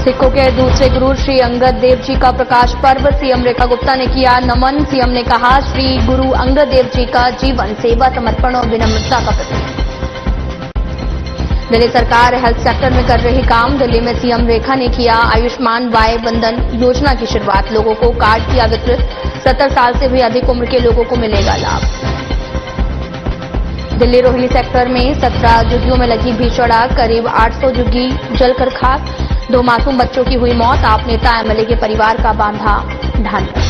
सिखों के दूसरे गुरु श्री अंगद देव जी का प्रकाश पर्व, सीएम रेखा गुप्ता ने किया नमन। सीएम ने कहा, श्री गुरु अंगद देव जी का जीवन सेवा, समर्पण और विनम्रता का प्रतीक। दिल्ली सरकार हेल्थ सेक्टर में कर रही काम, दिल्ली में सीएम रेखा ने किया आयुष्मान वाय वंदन योजना की शुरुआत। लोगों को कार्ड किया वितरित, 70 साल से भी अधिक उम्र के लोगों को मिलेगा लाभ। दिल्ली रोहिली सेक्टर में 17 झुग्गियों में लगी भीषण आग, करीब 800 झुग्गी जलकर खाक, 2 मासूम बच्चों की हुई मौत। आप नेता एमएलए के परिवार का बांधा ढांढा।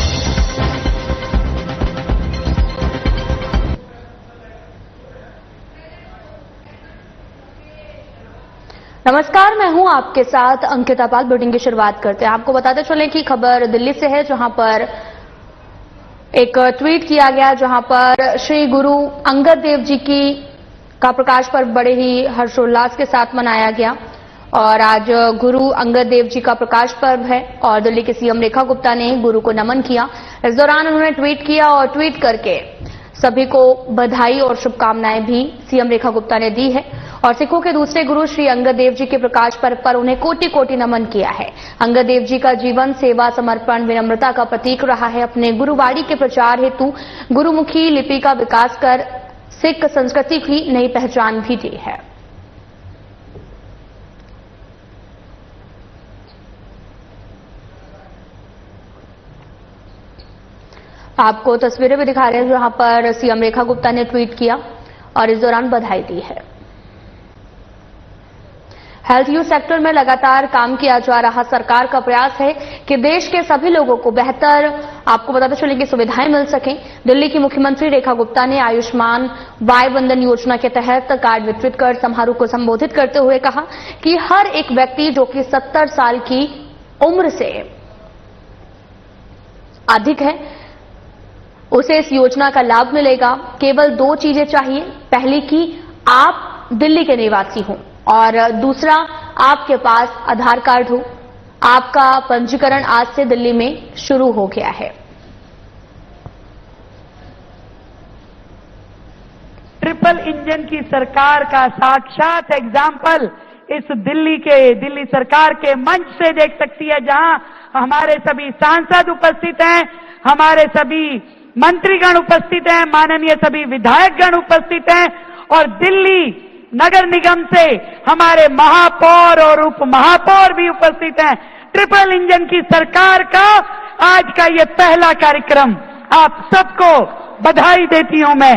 नमस्कार, मैं हूं आपके साथ अंकिता पाल। बुलेटिन की शुरुआत करते हैं। आपको बताते चले कि खबर दिल्ली से है, जहां पर एक ट्वीट किया गया, जहां पर श्री गुरु अंगद देव जी का प्रकाश पर्व बड़े ही हर्षोल्लास के साथ मनाया गया। और आज गुरु अंगद देव जी का प्रकाश पर्व है और दिल्ली के सीएम रेखा गुप्ता ने गुरु को नमन किया। इस दौरान उन्होंने ट्वीट किया और ट्वीट करके सभी को बधाई और शुभकामनाएं भी सीएम रेखा गुप्ता ने दी है। और सिखों के दूसरे गुरु श्री अंगद देव जी के प्रकाश पर्व पर उन्हें कोटि कोटि नमन किया है। अंगद देव जी का जीवन सेवा, समर्पण, विनम्रता का प्रतीक रहा है। अपने गुरुवाणी के प्रचार हेतु गुरुमुखी लिपि का विकास कर सिख संस्कृति की नई पहचान भी दी है। आपको तस्वीरें भी दिखा रहे हैं, जहां पर सीएम रेखा गुप्ता ने ट्वीट किया और इस दौरान बधाई दी है। हेल्थ यूज सेक्टर में लगातार काम किया जा रहा सरकार का प्रयास है कि देश के सभी लोगों को बेहतर, आपको बताते चले कि सुविधाएं मिल सकें। दिल्ली की मुख्यमंत्री रेखा गुप्ता ने आयुष्मान वाय वंदन योजना के तहत कार्ड वितरित कर समारोह को संबोधित करते हुए कहा कि हर एक व्यक्ति जो कि 70 साल की उम्र से अधिक है, उसे इस योजना का लाभ मिलेगा। केवल 2 चीजें चाहिए, पहली कि आप दिल्ली के निवासी हों और दूसरा आपके पास आधार कार्ड हो। आपका पंजीकरण आज से दिल्ली में शुरू हो गया है। ट्रिपल इंजन की सरकार का साक्षात एग्जाम्पल इस दिल्ली सरकार के मंच से देख सकती है, जहां हमारे सभी सांसद उपस्थित हैं, हमारे सभी मंत्रीगण उपस्थित हैं, माननीय सभी विधायकगण उपस्थित हैं और दिल्ली नगर निगम से हमारे महापौर और उप महापौर भी उपस्थित हैं। ट्रिपल इंजन की सरकार का आज का ये पहला कार्यक्रम, आप सबको बधाई देती हूं मैं।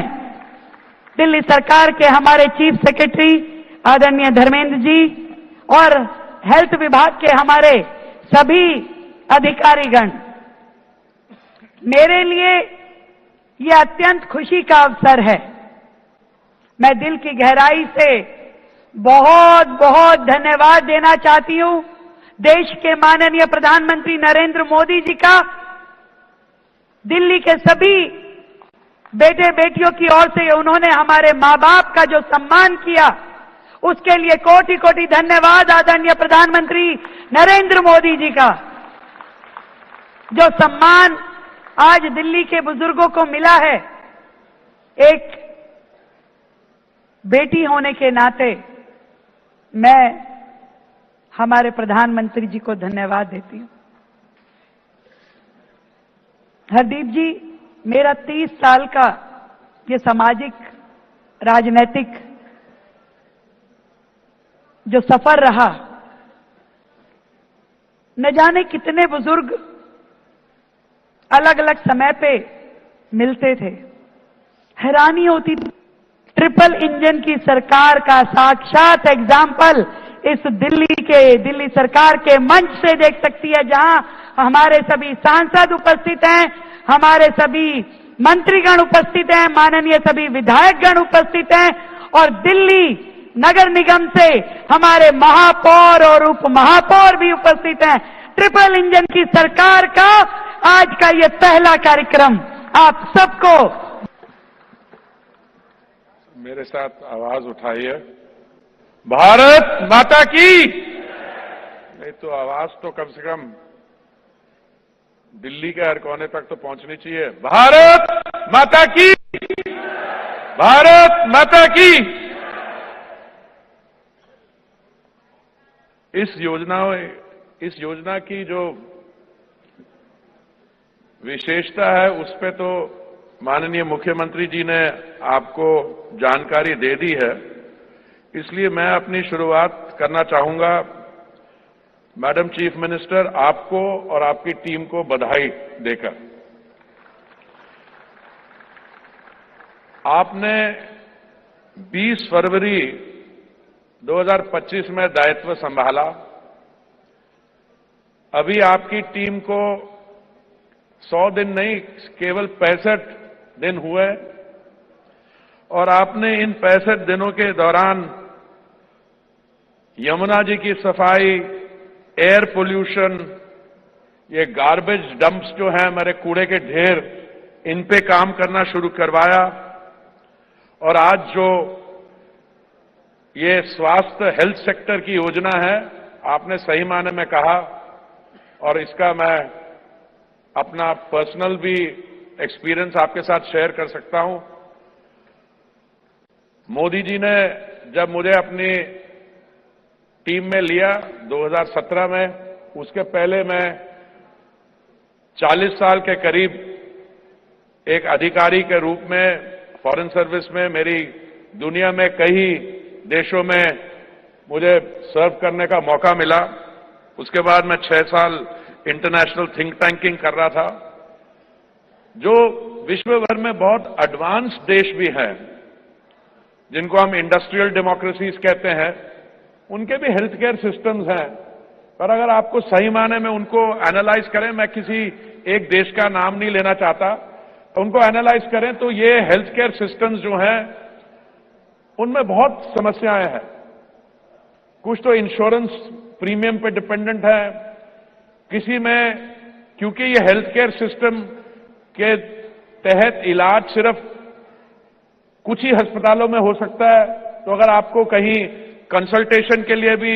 दिल्ली सरकार के हमारे चीफ सेक्रेटरी आदरणीय धर्मेंद्र जी और हेल्थ विभाग के हमारे सभी अधिकारीगण, मेरे लिए यह अत्यंत खुशी का अवसर है। मैं दिल की गहराई से बहुत बहुत धन्यवाद देना चाहती हूं देश के माननीय प्रधानमंत्री नरेंद्र मोदी जी का। दिल्ली के सभी बेटे बेटियों की ओर से उन्होंने हमारे मां बाप का जो सम्मान किया, उसके लिए कोटि कोटि धन्यवाद आदरणीय प्रधानमंत्री नरेंद्र मोदी जी का। जो सम्मान आज दिल्ली के बुजुर्गों को मिला है, एक बेटी होने के नाते मैं हमारे प्रधानमंत्री जी को धन्यवाद देती हूं। हरदीप जी, मेरा 30 साल का ये सामाजिक राजनीतिक जो सफर रहा, न जाने कितने बुजुर्ग अलग अलग समय पे मिलते थे, हैरानी होती थी। ट्रिपल इंजन की सरकार का साक्षात एग्जाम्पल इस दिल्ली सरकार के मंच से देख सकती है, जहां हमारे सभी सांसद उपस्थित हैं, हमारे सभी मंत्रीगण उपस्थित हैं, माननीय सभी विधायकगण उपस्थित हैं और दिल्ली नगर निगम से हमारे महापौर और उप महापौर भी उपस्थित हैं। ट्रिपल इंजन की सरकार का आज का ये पहला कार्यक्रम, आप सबको मेरे साथ आवाज उठाइए, भारत माता की। नहीं तो आवाज तो कम से कम दिल्ली के हर कोने तक तो पहुंचनी चाहिए। भारत माता की, भारत माता की। इस योजना इस योजना की जो विशेषता है उस पे तो माननीय मुख्यमंत्री जी ने आपको जानकारी दे दी है, इसलिए मैं अपनी शुरुआत करना चाहूंगा मैडम चीफ मिनिस्टर आपको और आपकी टीम को बधाई देकर। आपने 20 फरवरी 2025 में दायित्व संभाला। अभी आपकी टीम को 100 दिन नहीं, केवल 65 दिन हुए और आपने इन 65 दिनों के दौरान यमुना जी की सफाई, एयर पोल्यूशन, ये गार्बेज डंप्स जो हैं, हमारे कूड़े के ढेर, इन पे काम करना शुरू करवाया। और आज जो ये स्वास्थ्य हेल्थ सेक्टर की योजना है, आपने सही मायने में कहा, और इसका मैं अपना पर्सनल भी एक्सपीरियंस आपके साथ शेयर कर सकता हूं। मोदी जी ने जब मुझे अपनी टीम में लिया 2017 में, उसके पहले मैं 40 साल के करीब एक अधिकारी के रूप में फॉरेन सर्विस में, मेरी दुनिया में कई देशों में मुझे सर्व करने का मौका मिला। उसके बाद मैं 6 साल इंटरनेशनल थिंक टैंकिंग कर रहा था। जो विश्व भर में बहुत एडवांस देश भी हैं, जिनको हम इंडस्ट्रियल डेमोक्रेसीज कहते हैं, उनके भी हेल्थ केयर सिस्टम्स हैं। पर अगर आपको सही मायने में उनको एनालाइज करें, मैं किसी एक देश का नाम नहीं लेना चाहता, उनको एनालाइज करें तो ये हेल्थ केयर सिस्टम्स जो हैं उनमें बहुत समस्याएं हैं। कुछ तो इंश्योरेंस प्रीमियम पे डिपेंडेंट है, किसी में क्योंकि ये हेल्थ केयर सिस्टम के तहत इलाज सिर्फ कुछ ही अस्पतालों में हो सकता है, तो अगर आपको कहीं कंसल्टेशन के लिए भी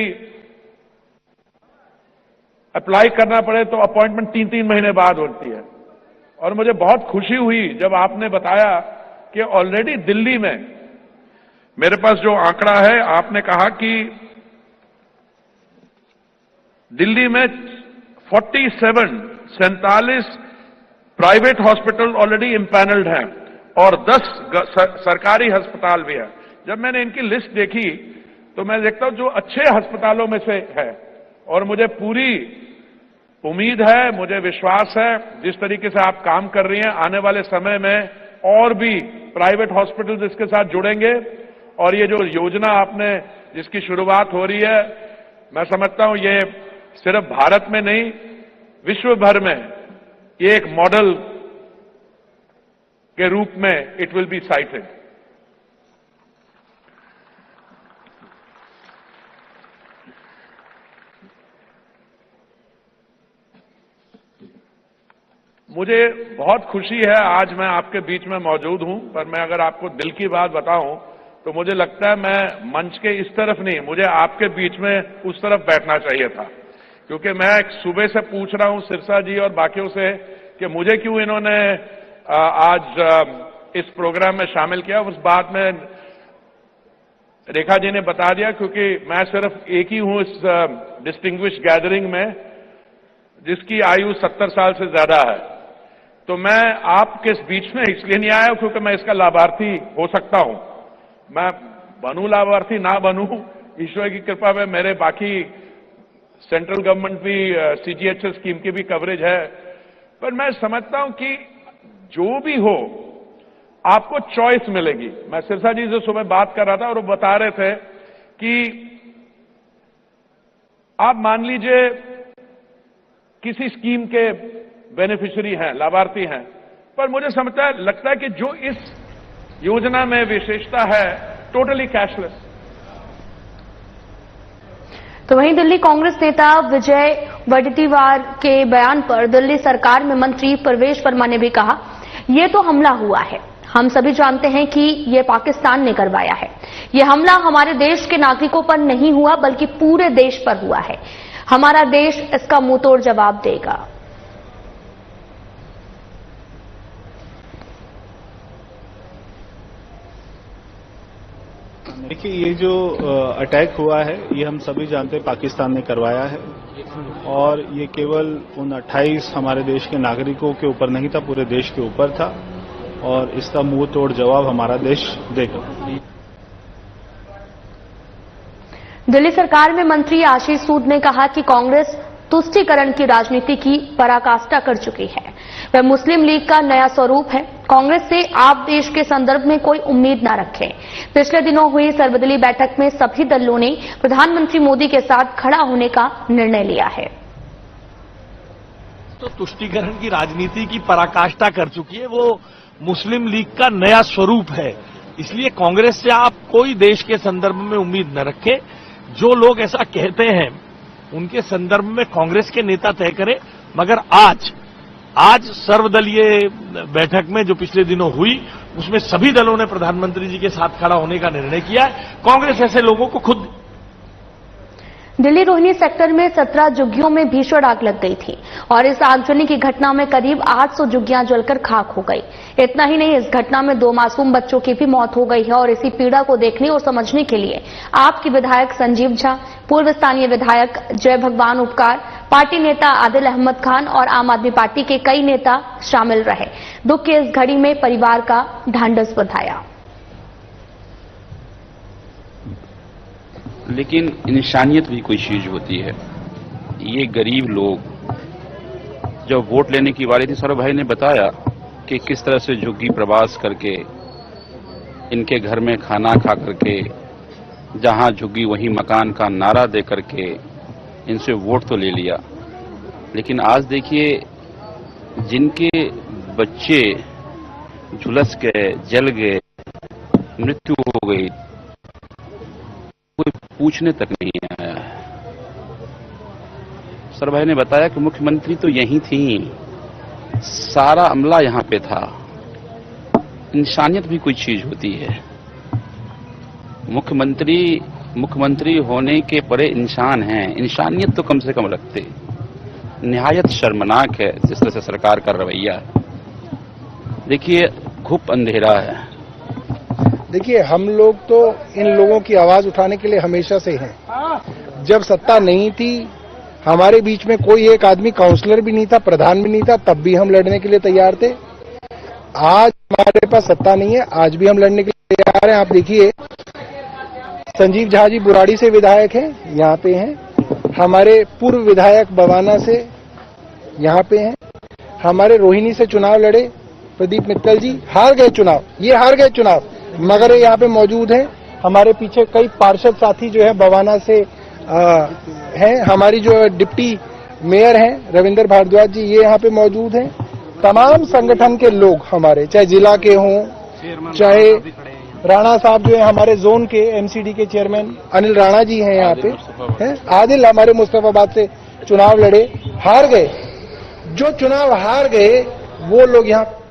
अप्लाई करना पड़े तो अपॉइंटमेंट 3-3 महीने बाद होती है। और मुझे बहुत खुशी हुई जब आपने बताया कि ऑलरेडी दिल्ली में, मेरे पास जो आंकड़ा है, आपने कहा कि दिल्ली में 47 प्राइवेट हॉस्पिटल ऑलरेडी इम्पैनल्ड हैं और 10 सरकारी अस्पताल भी है। जब मैंने इनकी लिस्ट देखी तो मैं देखता हूं जो अच्छे अस्पतालों में से है, और मुझे पूरी उम्मीद है, मुझे विश्वास है, जिस तरीके से आप काम कर रही हैं, आने वाले समय में और भी प्राइवेट हॉस्पिटल्स इसके साथ जुड़ेंगे। और ये जो योजना आपने जिसकी शुरुआत हो रही है, मैं समझता हूं ये सिर्फ भारत में नहीं, विश्व भर में ये एक मॉडल के रूप में इट विल बी साइटेड। मुझे बहुत खुशी है आज मैं आपके बीच में मौजूद हूं, पर मैं अगर आपको दिल की बात बताऊं तो मुझे लगता है मैं मंच के इस तरफ नहीं, मुझे आपके बीच में उस तरफ बैठना चाहिए था, क्योंकि मैं सुबह से पूछ रहा हूं सिरसा जी और बाकियों से कि मुझे क्यों इन्होंने आज इस प्रोग्राम में शामिल किया। उस बात में रेखा जी ने बता दिया, क्योंकि मैं सिर्फ एक ही हूं इस डिस्टिंग्विश गैदरिंग में जिसकी आयु 70 साल से ज्यादा है। तो मैं आपके बीच में इसलिए नहीं आया क्योंकि मैं इसका लाभार्थी हो सकता हूं। मैं बनूं लाभार्थी ना बनूं, ईश्वर की कृपा में मेरे बाकी सेंट्रल गवर्नमेंट भी सीजीएचएस स्कीम की भी कवरेज है, पर मैं समझता हूं कि जो भी हो आपको चॉइस मिलेगी। मैं सिरसा जी से सुबह बात कर रहा था और वो बता रहे थे कि आप मान लीजिए किसी स्कीम के बेनिफिशियरी हैं, लाभार्थी हैं, पर मुझे लगता है कि जो इस योजना में विशेषता है, टोटली कैशलेस। तो वहीं दिल्ली कांग्रेस नेता विजय वडेट्टीवार के बयान पर दिल्ली सरकार में मंत्री परवेश वर्मा ने भी कहा, ये तो हमला हुआ है, हम सभी जानते हैं कि ये पाकिस्तान ने करवाया है। ये हमला हमारे देश के नागरिकों पर नहीं हुआ बल्कि पूरे देश पर हुआ है। हमारा देश इसका मुंहतोड़ जवाब देगा। देखिए, ये जो अटैक हुआ है ये हम सभी जानते हैं पाकिस्तान ने करवाया है और ये केवल उन 28 हमारे देश के नागरिकों के ऊपर नहीं था, पूरे देश के ऊपर था और इसका मुंह तोड़ जवाब हमारा देश देगा। दिल्ली सरकार में मंत्री आशीष सूद ने कहा कि कांग्रेस तुष्टीकरण की राजनीति की पराकाष्ठा कर चुकी है। वह मुस्लिम लीग का नया स्वरूप है। कांग्रेस से आप देश के संदर्भ में कोई उम्मीद न रखें। पिछले दिनों हुई सर्वदलीय बैठक में सभी दलों ने प्रधानमंत्री मोदी के साथ खड़ा होने का निर्णय लिया है। तो तुष्टीकरण की राजनीति की पराकाष्ठा कर चुकी है। वो मुस्लिम लीग का नया स्वरूप है। इसलिए कांग्रेस से आप कोई देश के संदर्भ में उम्मीद न रखें। जो लोग ऐसा कहते हैं उनके संदर्भ में कांग्रेस के नेता तय करें। मगर आज सर्वदलीय बैठक में जो पिछले दिनों हुई उसमें सभी दलों ने प्रधानमंत्री जी के साथ खड़ा होने का निर्णय किया है। कांग्रेस ऐसे लोगों को खुद दिल्ली रोहिणी सेक्टर में 17 झुग्गियों में भीषण आग लग गई थी और इस आगजनी की घटना में करीब 800 झुग्गियां जलकर खाक हो गई। इतना ही नहीं, इस घटना में 2 मासूम बच्चों की भी मौत हो गई है और इसी पीड़ा को देखने और समझने के लिए आपके विधायक संजीव झा, पूर्व स्थानीय विधायक जय भगवान उपकार, पार्टी नेता आदिल अहमद खान और आम आदमी पार्टी के कई नेता शामिल रहे। दुख की इस घड़ी में परिवार का ढांढस बंधाया। लेकिन इंसानियत भी कोई चीज होती है। ये गरीब लोग जब वोट लेने की बारी थी, सौरभ भाई ने बताया कि किस तरह से झुग्गी प्रवास करके इनके घर में खाना खा करके, जहां झुग्गी वहीं मकान का नारा दे करके इनसे वोट तो ले लिया। लेकिन आज देखिए, जिनके बच्चे झुलस गए, जल गए, मृत्यु हो गई, कोई पूछने तक नहीं आया। सर भाई ने बताया कि मुख्यमंत्री तो यहीं थी, सारा अमला यहां पे था। इंसानियत भी कोई चीज होती है। मुख्यमंत्री होने के परे इंसान हैं, इंसानियत तो कम से कम रखते। निहायत शर्मनाक है जिस तरह से सरकार का रवैया है। देखिए, घुप अंधेरा है। देखिए, हम लोग तो इन लोगों की आवाज उठाने के लिए हमेशा से हैं। जब सत्ता नहीं थी, हमारे बीच में कोई एक आदमी काउंसलर भी नहीं था, प्रधान भी नहीं था, तब भी हम लड़ने के लिए तैयार थे। आज हमारे पास सत्ता नहीं है, आज भी हम लड़ने के लिए तैयार हैं। आप देखिए, संजीव झा जी बुराड़ी से विधायक हैं, यहाँ पे हैं। हमारे पूर्व विधायक बवाना से यहाँ पे हैं। हमारे रोहिणी से चुनाव लड़े प्रदीप मित्तल जी, हार गए चुनाव, ये हार गए चुनाव, मगर ये यहाँ पे मौजूद हैं। हमारे पीछे कई पार्षद साथी जो है बवाना से हैं। हमारी जो डिप्टी मेयर हैं रविंदर भारद्वाज जी, ये यहाँ पे मौजूद हैं। तमाम संगठन के लोग हमारे, चाहे जिला के हों, चाहे राणा साहब जो है हमारे जोन के एमसीडी के चेयरमैन अनिल राणा जी हैं यहाँ पे, हैं। आदिल हमारे मुस्तफाबाद से चुनाव लड़े, हार गए। जो चुनाव हार गए वो लोग यहाँ।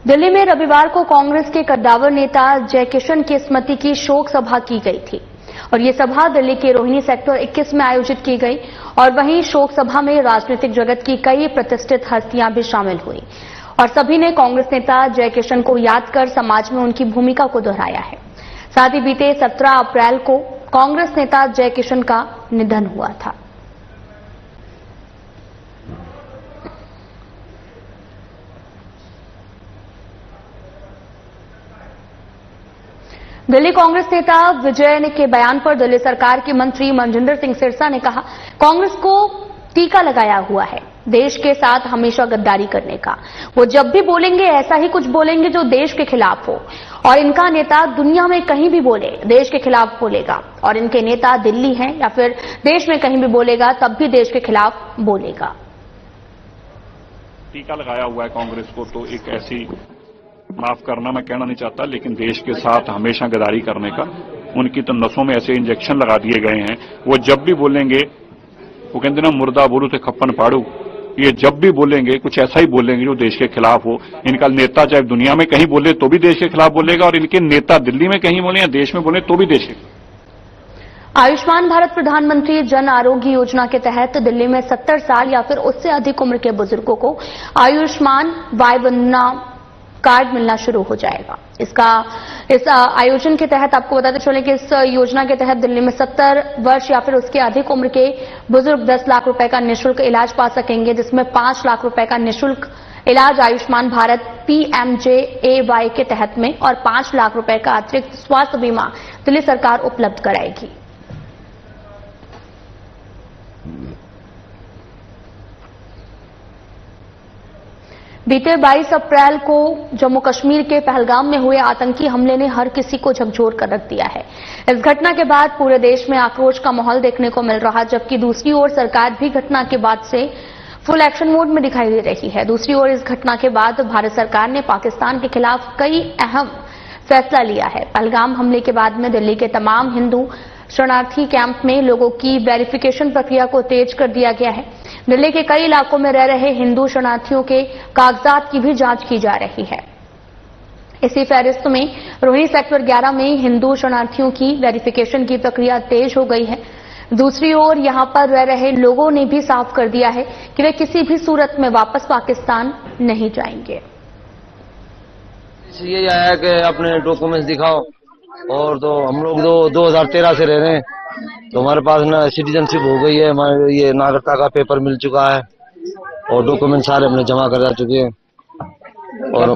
दिल्ली में रविवार को कांग्रेस के कद्दावर नेता जयकिशन की स्मृति की शोक सभा की गई थी और ये सभा दिल्ली के रोहिणी सेक्टर 21 में आयोजित की गई और वहीं शोक सभा में राजनीतिक जगत की कई प्रतिष्ठित हस्तियां भी शामिल हुई और सभी ने कांग्रेस नेता जयकिशन को याद कर समाज में उनकी भूमिका को दोहराया है। साथ ही बीते 17 अप्रैल को कांग्रेस नेता जयकिशन का निधन हुआ था। दिल्ली कांग्रेस नेता विजय के बयान पर दिल्ली सरकार के मंत्री मनजिंदर सिंह सिरसा ने कहा, कांग्रेस को टीका लगाया हुआ है देश के साथ हमेशा गद्दारी करने का। वो जब भी बोलेंगे ऐसा ही कुछ बोलेंगे जो देश के खिलाफ हो और इनका नेता दुनिया में कहीं भी बोले देश के खिलाफ बोलेगा और इनके नेता दिल्ली हैं या फिर देश में कहीं भी बोलेगा तब भी देश के खिलाफ बोलेगा। टीका लगाया हुआ है कांग्रेस को, तो एक ऐसी, माफ करना मैं कहना नहीं चाहता, लेकिन देश के साथ हमेशा गद्दारी करने का, उनकी तो नसों में ऐसे इंजेक्शन लगा दिए गए हैं। वो जब भी बोलेंगे, वो कहते ना मुर्दा बोलू तो खप्पन पाड़ू, ये जब भी बोलेंगे कुछ ऐसा ही बोलेंगे जो देश के खिलाफ हो। इनका नेता चाहे दुनिया में कहीं बोले तो भी देश के खिलाफ बोलेगा और इनके नेता दिल्ली में कहीं बोले या देश में बोले तो भी देश के। आयुष्मान भारत प्रधानमंत्री जन आरोग्य योजना के तहत दिल्ली में 70 साल या फिर उससे अधिक उम्र के बुजुर्गों को आयुष्मान वाय वंदना कार्ड मिलना शुरू हो जाएगा। इस आयोजन के तहत आपको बताते चले कि इस योजना के तहत दिल्ली में 70 वर्ष या फिर उसके अधिक उम्र के बुजुर्ग 10 लाख रुपए का निःशुल्क इलाज पा सकेंगे, जिसमें 5 लाख रुपए का निःशुल्क इलाज आयुष्मान भारत PMJAY के तहत में और 5 लाख रुपए का अतिरिक्त स्वास्थ्य बीमा दिल्ली सरकार उपलब्ध कराएगी। बीते 22 अप्रैल को जम्मू कश्मीर के पहलगाम में हुए आतंकी हमले ने हर किसी को झकझोर कर रख दिया है। इस घटना के बाद पूरे देश में आक्रोश का माहौल देखने को मिल रहा, जबकि दूसरी ओर सरकार भी घटना के बाद से फुल एक्शन मोड में दिखाई दे रही है। दूसरी ओर इस घटना के बाद भारत सरकार ने पाकिस्तान के खिलाफ कई अहम फैसला लिया है। पहलगाम हमले के बाद में दिल्ली के तमाम हिंदू शरणार्थी कैंप में लोगों की वेरिफिकेशन प्रक्रिया को तेज कर दिया गया है। दिल्ली के कई इलाकों में रह रहे हिंदू शरणार्थियों के कागजात की भी जांच की जा रही है। इसी फहरिस्त में रोहिणी सेक्टर 11 में हिंदू शरणार्थियों की वेरिफिकेशन की प्रक्रिया तेज हो गई है। दूसरी ओर यहां पर रह रहे लोगों ने भी साफ कर दिया है कि वे किसी भी सूरत में वापस पाकिस्तान नहीं जाएंगे। ये आया कि अपने डॉक्यूमेंट्स दिखाओ, और तो हम लोग 2013 से रह रहे हैं, तो हमारे पास ना सिटीजनशिप हो गई है, हमारे ये नागरिकता का पेपर मिल चुका है और डॉक्यूमेंट सारे हमने जमा करा चुके हैं। और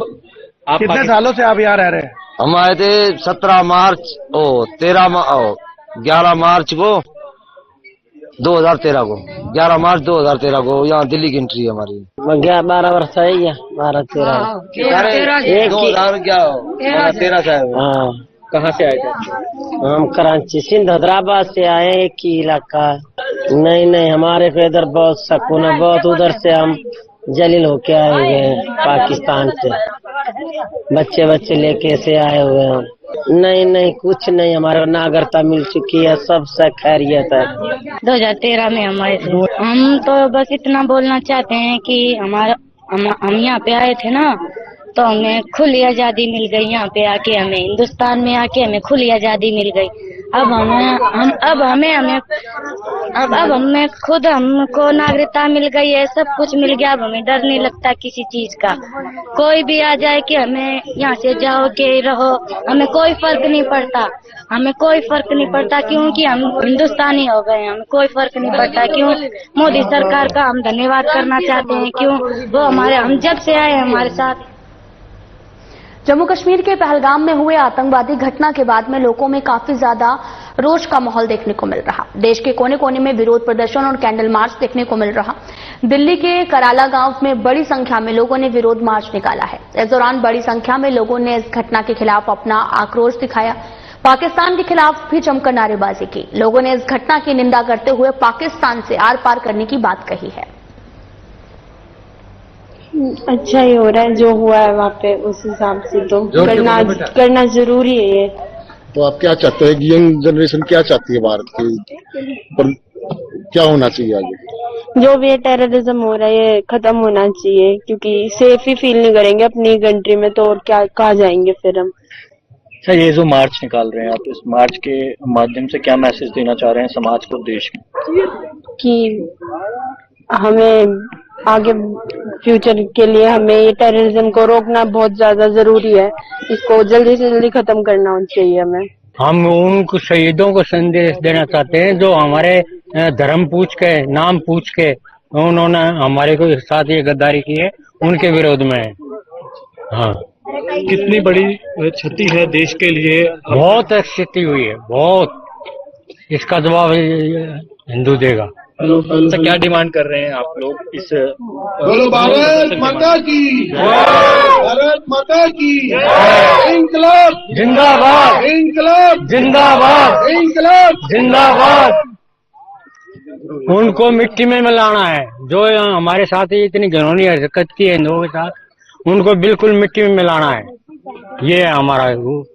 कितने सालों से आप यहाँ रह रहे हैं? हम आए थे 17 मार्च 11 मार्च को 2013 को 11 मार्च 2013 को यहाँ दिल्ली की एंट्री है हमारी। 12 वर्ष है, 12-13 2013 से आए। हाँ। कहाँ से आए थे? हम कराची सिंध हैदराबाद से आए, एक ही इलाका। नहीं, हमारे को इधर बहुत सकून है, बहुत उधर से हम जलील होके आए हुए हैं, पाकिस्तान से बच्चे लेके से आए हुए हैं। नहीं, कुछ नहीं, हमारे नागरिकता मिल चुकी है, सब से खैरियत है। 2013 में हम आए थे। हम तो बस इतना बोलना चाहते हैं कि हम यहाँ पे आए थे ना, तो हमें खुली आजादी मिल गई। यहाँ पे आके हमें हिंदुस्तान में आके हमें खुली आजादी मिल गई। अब हमें खुद हमको नागरिकता मिल गई है, सब कुछ मिल गया। अब हमें डर नहीं लगता किसी चीज का। कोई भी आ जाए कि हमें यहाँ से जाओ के रहो, हमें कोई फर्क नहीं पड़ता, क्योंकि हम हिंदुस्तानी हो गए हैं। हमें कोई फर्क नहीं पड़ता। क्यों मोदी सरकार का हम धन्यवाद करना चाहते हैं, क्यों वो हम जब से आए हमारे साथ। जम्मू कश्मीर के पहलगाम में हुए आतंकवादी घटना के बाद में लोगों में काफी ज्यादा रोष का माहौल देखने को मिल रहा। देश के कोने कोने में विरोध प्रदर्शन और कैंडल मार्च देखने को मिल रहा। दिल्ली के कराला गांव में बड़ी संख्या में लोगों ने विरोध मार्च निकाला है। इस दौरान बड़ी संख्या में लोगों ने इस घटना के खिलाफ अपना आक्रोश दिखाया। पाकिस्तान के खिलाफ भी जमकर नारेबाजी की। लोगों ने इस घटना की निंदा करते हुए पाकिस्तान से आर पार करने की बात कही है। अच्छा ही हो रहा है जो हुआ है वहाँ पे, उस हिसाब से तो करना जरूरी है ये। तो आप क्या चाहते हैं? यंग जनरेशन क्या चाहती है भारत की, पर क्या होना चाहिए आगे? जो भी टेररिज्म हो रहा है ये खत्म होना चाहिए, क्योंकि सेफ ही फील नहीं करेंगे अपनी कंट्री में, तो और क्या कहाँ जाएंगे फिर हम। सर, ये जो मार्च निकाल रहे हैं आप, इस मार्च के माध्यम से क्या मैसेज देना चाह रहे हैं समाज को, देश को? कि हमें आगे फ्यूचर के लिए हमें ये टेररिज्म को रोकना बहुत ज्यादा जरूरी है। इसको जल्दी से जल्दी खत्म करना चाहिए हमें। हम उन शहीदों को संदेश देना चाहते हैं जो हमारे धर्म पूछ के, नाम पूछ के उन्होंने हमारे को साथ ये गद्दारी की है, उनके विरोध में है। हाँ, कितनी बड़ी क्षति है देश के लिए? बहुत क्षति हुई है, बहुत। इसका जवाब हिंदू देगा। तो क्या डिमांड कर रहे हैं आप लोग इस? बोलो भारत माता की, भारत माता की, इंकलाब जिंदाबाद, इंकलाब जिंदाबाद, इंकलाब जिंदाबाद। उनको मिट्टी में मिलाना है। जो हमारे साथ ही इतनी घिनौनी हरकत की है हिंदुओं के साथ, उनको बिल्कुल मिट्टी में मिलाना है। ये है हमारा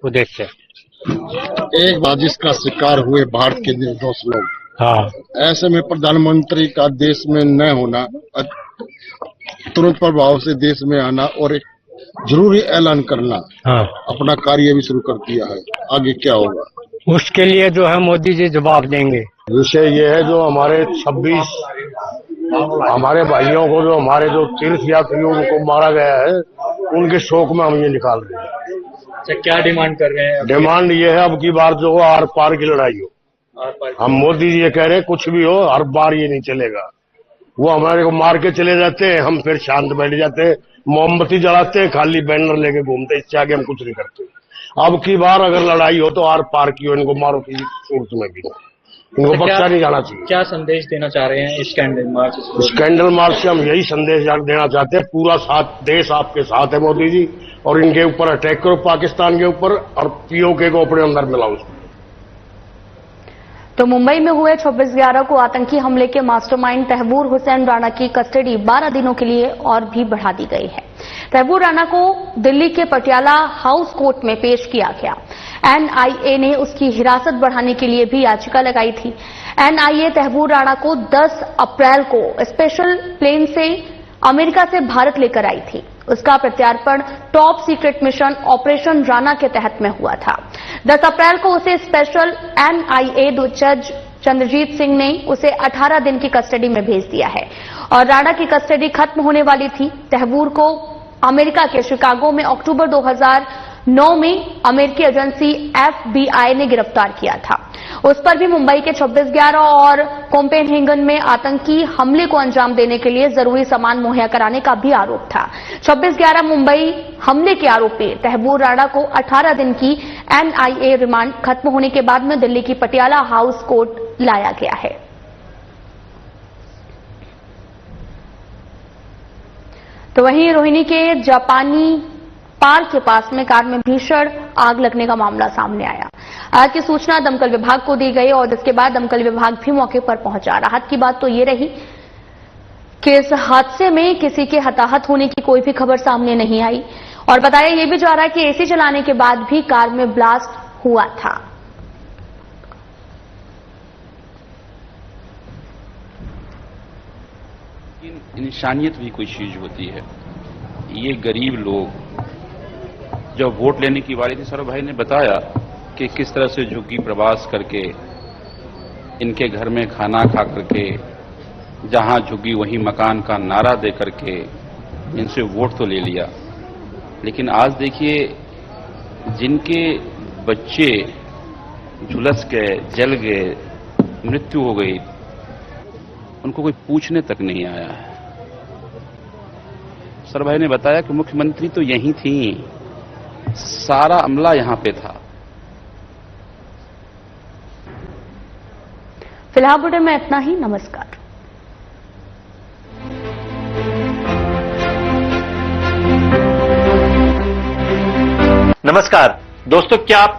उद्देश्य। एक साजिश का शिकार हुए भारत के निर्दोष लोग। हाँ, ऐसे में प्रधानमंत्री का देश में न होना, तुरंत प्रभाव से देश में आना और एक जरूरी ऐलान करना, हाँ, अपना कार्य भी शुरू कर दिया है। आगे क्या होगा उसके लिए जो है मोदी जी जवाब देंगे। विषय ये है जो हमारे 26 हमारे भाइयों को, जो हमारे जो तीर्थ यात्रियों को मारा गया है, उनके शौक में हम ये निकाल रहे हैं। अच्छा, क्या डिमांड कर रहे हैं? डिमांड ये है अब की बार जो आर पार की लड़ाई हो। हम मोदी जी ये कह रहे हैं कुछ भी हो, हर बार ये नहीं चलेगा। वो हमारे को मार के चले जाते हैं, हम फिर शांत बैठ जाते हैं, मोमबत्ती जलाते हैं, खाली बैनर लेके घूमते हैं, इससे आगे हम कुछ नहीं करते। अब की बार अगर लड़ाई हो तो आर पार की हो, इनको मारो की सूरत में भी, इनको बख्शा नहीं जाना चाहिए। क्या संदेश देना चाह रहे हैं इस कैंडल मार्च से? इस कैंडल मार्च से हम यही संदेश देना चाहते हैं, पूरा साथ देश आपके साथ है मोदी जी, और इनके ऊपर अटैक करो पाकिस्तान के ऊपर, और पीओके को अपने अंदर मिलाओ। तो मुंबई में हुए 26/11 को आतंकी हमले के मास्टरमाइंड तहवूर हुसैन राणा की कस्टडी 12 दिनों के लिए और भी बढ़ा दी गई है। तहवूर राणा को दिल्ली के पटियाला हाउस कोर्ट में पेश किया गया। एनआईए ने उसकी हिरासत बढ़ाने के लिए भी याचिका लगाई थी। एनआईए तहवूर राणा को 10 अप्रैल को स्पेशल प्लेन से अमेरिका से भारत लेकर आई थी। उसका प्रत्यार्पण top secret mission operation Rana के तहत में हुआ था। 10 अप्रैल को उसे स्पेशल एनआईए जज चंद्रजीत सिंह ने उसे 18 दिन की कस्टडी में भेज दिया है और राणा की कस्टडी खत्म होने वाली थी। तहवूर को अमेरिका के शिकागो में अक्टूबर 2009 में अमेरिकी एजेंसी FBI ने गिरफ्तार किया था। उस पर भी मुंबई के 26/11 और कोपेनहेगन में आतंकी हमले को अंजाम देने के लिए जरूरी सामान मुहैया कराने का भी आरोप था। 26/11 मुंबई हमले के आरोपी तहवूर राणा को 18 दिन की एनआईए रिमांड खत्म होने के बाद में दिल्ली की पटियाला हाउस कोर्ट लाया गया है। तो वहीं रोहिणी के जापानी पार्क के पास में कार में भीषण आग लगने का मामला सामने आया। आग की सूचना दमकल विभाग को दी गई और जिसके बाद दमकल विभाग भी मौके पर पहुंचा। राहत की बात तो ये रही कि इस हादसे में किसी के हताहत होने की कोई भी खबर सामने नहीं आई और बताया ये भी जा रहा है कि एसी चलाने के बाद भी कार में ब्लास्ट हुआ था। इंसानियत भी कोई चीज होती है। ये गरीब लोग जब वोट लेने की बारी थी, सौरभ भाई ने बताया कि किस तरह से झुग्गी प्रवास करके इनके घर में खाना खा करके जहां झुग्गी वहीं मकान का नारा दे करके इनसे वोट तो ले लिया, लेकिन आज देखिए जिनके बच्चे झुलस गए, जल गए, मृत्यु हो गई, उनको कोई पूछने तक नहीं आया है। सर भाई ने बताया कि मुख्यमंत्री तो यहीं थी, सारा अमला यहां पे था। फिलहाल बुलेटिन में इतना ही। नमस्कार। नमस्कार दोस्तों, क्या आप